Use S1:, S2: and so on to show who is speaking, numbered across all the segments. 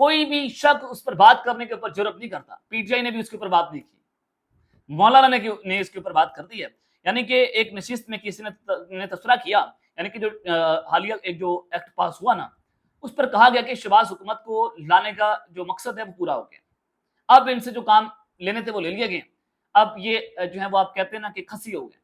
S1: کوئی بھی شخص اس پر بات کرنے کے اوپر جرأت نہیں کرتا. پی ٹی آئی نے بھی اس کے اوپر بات نہیں کی, مولانا نے اس کے اوپر بات کر دی ہے. یعنی کہ ایک نشست میں کسی نے تبصرہ کیا, یعنی کہ جو حالیہ ایک جو ایکٹ پاس ہوا نا, اس پر کہا گیا کہ شہباز حکومت کو لانے کا جو مقصد ہے وہ پورا ہو گیا, اب ان سے جو کام لینے تھے وہ لے لیے گئے, اب یہ جو ہے وہ آپ کہتے ہیں نا کہ کھسی ہو گئے,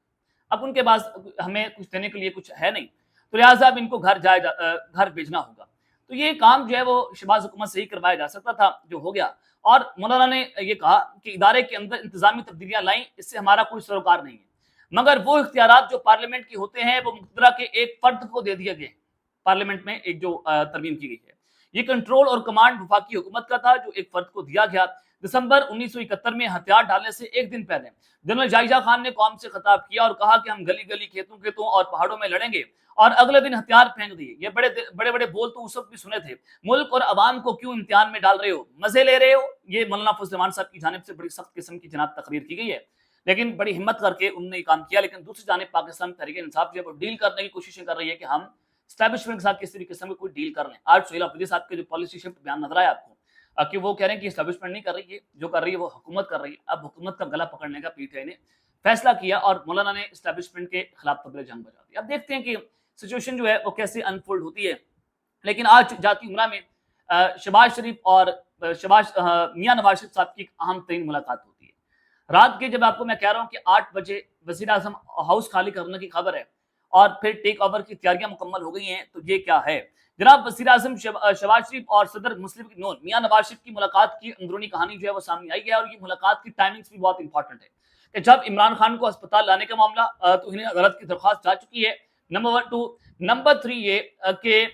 S1: اب ان کے پاس ہمیں کچھ دینے کے لیے کچھ ہے نہیں, تو لہٰذا اب ان کو گھر بھیجنا ہوگا. تو یہ کام جو ہے وہ شہباز حکومت سے ہی کروایا جا سکتا تھا, جو ہو گیا. اور مولانا نے یہ کہا کہ ادارے کے اندر انتظامی تبدیلیاں لائیں, اس سے ہمارا کوئی سروکار نہیں ہے, مگر وہ اختیارات جو پارلیمنٹ کی ہوتے ہیں وہ مقتدرہ کے ایک فرد کو دے دیا گئے. پارلیمنٹ میں ایک جو ترمیم کی گئی ہے, یہ کنٹرول اور کمانڈ وفاقی حکومت کا تھا جو ایک فرد کو دیا گیا. دسمبر 1971 میں ہتھیار ڈالنے سے ایک دن پہلے جنرل جائجہ خان نے قوم سے خطاب کیا اور کہا کہ ہم گلی گلی کھیتوں اور پہاڑوں میں لڑیں گے, اور اگلے دن ہتھیار پھینک دیے. یہ بڑے بڑے بول تو اس وقت بھی سنے تھے, ملک اور عوام کو کیوں امتحان میں ڈال رہے ہو, مزے لے رہے ہو. یہ مولانا فضل الرحمان صاحب کی جانب سے بڑی سخت قسم کی جناب تقریر کی گئی ہے, لیکن بڑی ہمت کر کے انہوں نے یہ کام کیا. لیکن دوسری جانب پاکستان تحریک انصاف جو ہے وہ ڈیل کرنے کی کوششیں کر رہی ہے کہ ہم اسٹیبلشمنٹ کے ساتھ کسی بھی قسم کی کوئی ڈیل کر لیں. آج سہیل افریدی صاحب کے جو پالیسی شفٹ بیان نظر آیا آپ کو کہ وہ کہہ رہے ہیں کہ اسٹیبلشمنٹ نہیں کر رہی ہے, جو کر رہی ہے وہ حکومت کر رہی ہے. اب حکومت کا گلا پکڑنے کا پی ٹی آئی نے فیصلہ کیا اور مولانا نے اسٹیبلشمنٹ کے خلاف تبلے جنگ بجا دی. اب دیکھتے ہیں کہ سچویشن جو ہے وہ کیسے انفولڈ ہوتی ہے. لیکن آج جاتی عمرہ میں شہباز شریف اور میاں نواز شریف صاحب کی ایک اہم ترین ملاقات ہوتی ہے. رات کے جب آپ کو میں کہہ رہا ہوں کہ 8 بجے وزیر اعظم ہاؤس خالی کرنے کی خبر ہے اور پھر ٹیک اوور کی تیاریاں مکمل ہو گئی ہیں, تو یہ کیا ہے جناب. وزیر اعظم شہباز شریف اور صدر مسلم لیگ نون میاں نواز شریف کی ملاقات کی اندرونی کہانی جو ہے وہ سامنے آئی ہے, اور یہ ملاقات کی ٹائمنگز بھی بہت امپورٹنٹ ہے کہ جب عمران خان کو اسپتال لانے کا معاملہ تو انہیں عدالت کی درخواست جا چکی ہے, نمبر 2. نمبر 3 یہ کہ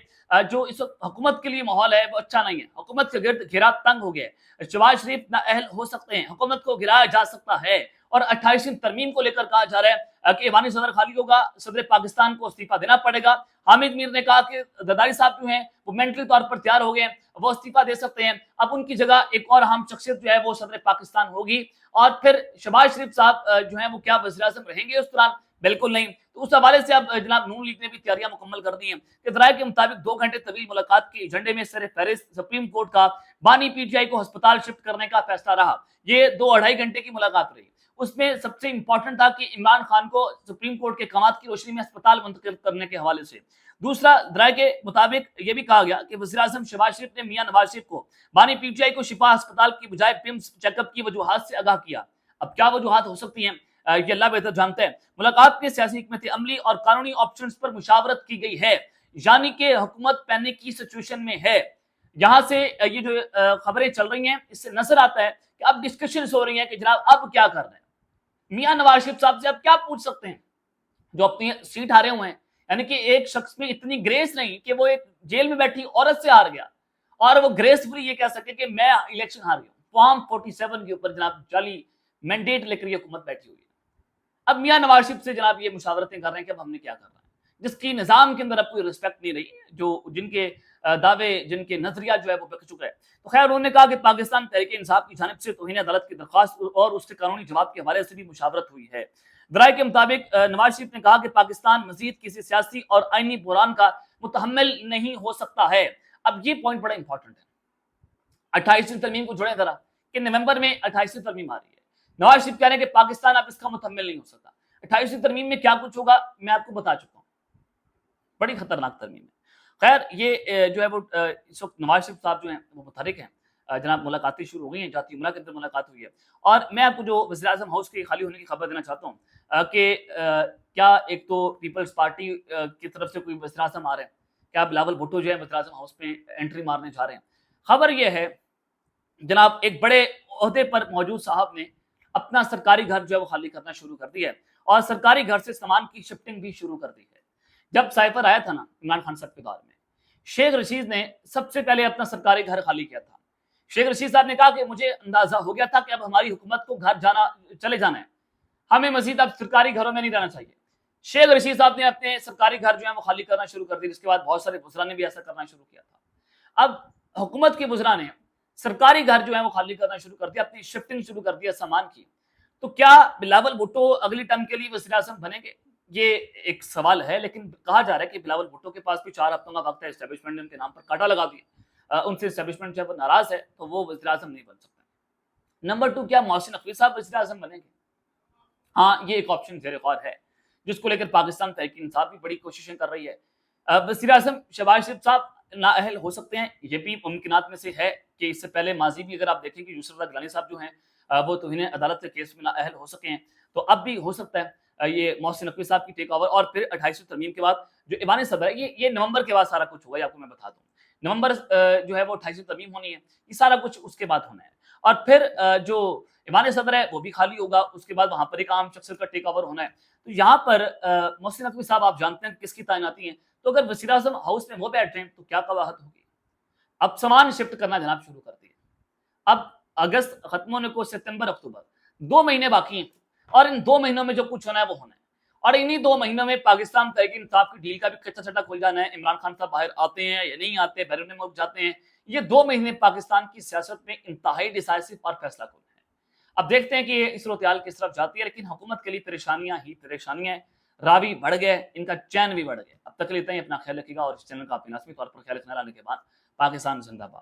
S1: جو اس وقت حکومت کے لیے ماحول ہے وہ اچھا نہیں ہے, حکومت کے گرد گھیرا تنگ ہو گیا ہے, شہباز شریف نااہل ہو سکتے ہیں, حکومت کو گرایا جا سکتا ہے, اور 28ویں ترمیم کو لے کر کہا جا رہا ہے کہ ایوانی صدر خالی ہوگا, صدر پاکستان کو استعفیٰ دینا پڑے گا. حامد میر نے کہا کہ زرداری صاحب جو ہیں وہ مینٹلی طور پر تیار ہو گئے ہیں, وہ استعفیٰ دے سکتے ہیں. اب ان کی جگہ ایک اور اہم شخصیت جو ہے وہ صدر پاکستان ہوگی, اور پھر شہباز شریف صاحب جو ہیں وہ کیا وزیر اعظم رہیں گے اس دوران؟ بالکل نہیں. تو اس حوالے سے اب جناب نون لیگ نے بھی تیاریاں مکمل کر دی ہیں کہ ذرائع کے مطابق 2 گھنٹے طویل ملاقات کے ایجنڈے میں سر فہرست سپریم کورٹ کا بانی پی ٹی آئی کو ہسپتال شفٹ کرنے کا فیصلہ رہا. یہ 2-2.5 گھنٹے کی ملاقات رہی. اس میں سب سے امپورٹنٹ تھا کہ عمران خان کو سپریم کورٹ کے احکامات کی روشنی میں ہسپتال منتقل کرنے کے حوالے سے. دوسرا, ذرائع کے مطابق یہ بھی کہا گیا کہ وزیر اعظم شہباز شریف نے میاں نواز شریف کو بانی پی ٹی آئی کو شفا ہسپتال کی بجائے پمس چیک اپ کی وجوہات سے آگاہ کیا. اب کیا وجوہات ہو سکتی ہیں یہ اللہ بہتر جانتے ہیں. ملاقات کے سیاسی حکمت عملی اور قانونی آپشنز پر مشاورت کی گئی ہے, یعنی کہ حکومت پینک کی سچویشن میں ہے. یہاں سے یہ جو خبریں چل رہی ہیں اس سے نظر آتا ہے کہ اب ڈسکشنز ہو رہی ہیں کہ جناب اب کیا کر رہے ہیں. میاں نواز شریف صاحب سے اب کیا پوچھ سکتے ہیں جو اپنی سیٹ ہارے ہوئے ہیں, یعنی کہ ایک شخص میں اتنی گریس نہیں کہ وہ ایک جیل میں بیٹھی عورت سے ہار گیا اور وہ گریسفلی یہ کہہ سکے کہ میں الیکشن ہار گیا ہوں. فارم 47 کے اوپر جناب جعلی مینڈیٹ لے کر یہ حکومت بیٹھی ہوئی ہے. اب میاں نواز شریف سے جناب یہ مشاورتیں کر رہے ہیں کہ اب ہم نے کیا کرنا ہے, جس کی نظام کے اندر اب کوئی رسپیکٹ نہیں رہی, جو جن کے دعوے جن کے نظریہ جو ہے وہ بک چکا ہے. تو خیر انہوں نے کہا کہ پاکستان تحریک انصاف کی جانب سے توہین عدالت کی درخواست اور اس کے قانونی جواب کے حوالے سے بھی مشاورت ہوئی ہے. ذرائع کے مطابق نواز شریف نے کہا کہ پاکستان مزید کسی سیاسی اور آئینی بحران کا متحمل نہیں ہو سکتا ہے. اب یہ پوائنٹ بڑا امپورٹنٹ ہے. 28ویں ترمیم کو جوڑیں ذرا کہ نومبر میں 28ویں ترمیم آ رہی ہے. نواز شریف کہہ رہے ہیں کہ پاکستان اب اس کا متحمل نہیں ہو سکتا. 28ویں ترمیم میں کیا کچھ ہوگا میں آپ کو بتا چکا ہوں, بڑی خطرناک ترمیم ہے. خیر یہ جو ہے وہ اس وقت نواز شریف صاحب جو ہیں وہ متحرک ہیں, جناب ملاقاتیں شروع ہو گئی ہیں, جاتی عمرہ کے اندر ملاقات ہوئی ہے. اور میں آپ کو جو وزیر اعظم ہاؤس کے خالی ہونے کی خبر دینا چاہتا ہوں کہ کیا ایک تو پیپلز پارٹی کی طرف سے کوئی وزیر اعظم آ رہے ہیں, کیا بلاول بھٹو جو ہے وزیر اعظم ہاؤس پہ انٹری مارنے جا رہے ہیں. خبر یہ ہے جناب ایک بڑے عہدے پر موجود صاحب نے اپنا سرکاری گھر جو ہے وہ خالی کرنا شروع کر دیا ہے, اور سرکاری گھر سے سامان کی شفٹنگ بھی شروع کر دی ہے. جب سائفر آیا تھا نا عمران خان صاحب کے دور میں, شیخ رشید نے سب سے پہلے اپنا سرکاری گھر خالی کیا تھا. شیخ رشید صاحب نے کہا کہ مجھے اندازہ ہو گیا تھا کہ اب ہماری حکومت کو گھر چلے جانا ہے, ہمیں مزید اب سرکاری گھروں میں نہیں رہنا چاہیے. شیخ رشید صاحب نے اپنے سرکاری گھر جو ہے وہ خالی کرنا شروع کر دی. اس کے بعد بہت سارے وزراء نے بھی ایسا کرنا شروع کیا تھا. اب حکومت کے وزراء نے سرکاری گھر جو ہے وہ خالی کرنا شروع کر دیا, اپنی شفٹنگ شروع کر دیا سامان کی. تو کیا بلاول بھٹو اگلی ٹرم کے لیے وزیر اعظم بنیں گے, یہ ایک سوال ہے. لیکن کہا جا رہا ہے کہ بلاول بھٹو کے پاس بھی 4 ہفتوں کا وقت ہے, اسٹیبلشمنٹ نے ان کے نام پر کاٹا لگا دیا. ان سے اسٹیبلشمنٹ جب ناراض ہے تو وہ وزیر اعظم نہیں بن سکتے۔ نمبر 2، کیا محسن نقوی صاحب وزیر اعظم بنیں گے؟ ہاں، یہ ایک آپشن زیر غور ہے جس کو لے کر پاکستان تحریک انصاف بھی بڑی کوششیں کر رہی ہے۔ وزیر اعظم شہباز شریف صاحب نااہل ہو سکتے ہیں، یہ بھی ممکنات میں سے ہے کہ اس سے پہلے ماضی بھی اگر آپ دیکھیں کہ یوسف رضا گیلانی صاحب جو ہیں وہ توہین عدالت کے کیس میں نااہل ہو سکے ہیں، تو اب بھی ہو سکتا ہے یہ محسن نقوی صاحب کی ٹیک اوور، اور پھر 28 ترمیم کے بعد جو ایوان صدر ہے، یہ نومبر کے بعد سارا کچھ ہوگا، یہ آپ کو میں بتا دوں۔ نومبر جو ہے وہ 28 ترمیم ہونی ہے، یہ سارا کچھ اس کے بعد ہونا ہے، اور پھر جو ایوان صدر ہے وہ بھی خالی ہوگا، اس کے بعد وہاں پر ایک عام شخص کا ٹیک اوور ہونا ہے۔ تو یہاں پر محسن نقوی صاحب آپ جانتے ہیں کس کی تعیناتی ہیں، تو اگر وزیر اعظم ہاؤس میں وہ بیٹھ رہے ہیں تو کیا قباحت ہوگی۔ اب سامان شفٹ کرنا جناب شروع کر دیا، اب اگست ختم ہونے کو، ستمبر اکتوبر 2 مہینے باقی ہیں، اور ان 2 مہینوں میں جو کچھ ہونا ہے وہ ہونا ہے، اور انہی 2 مہینوں میں پاکستان تحریک انصاف کی ڈیل کا بھی کچا چٹا کھل جانا ہے۔ عمران خان صاحب باہر آتے ہیں یا نہیں آتے، بیرون ملک جاتے ہیں، یہ 2 مہینے پاکستان کی سیاست میں انتہائی ڈیسائسو اور فیصلہ کن ہے۔ اب دیکھتے ہیں کہ اس صورتحال کس طرف جاتی ہے، لیکن حکومت کے لیے پریشانیاں ہی پریشانیاں ہیں، راوی بڑھ گئے، ان کا چین بھی بڑھ گیا۔ اب تک لیتے ہیں، اپنا خیال رکھیے گا، اور اس چینل کا اپنے لازمی طور پر خیال رکھنا لانے کے بعد پاکستان زندہ باد۔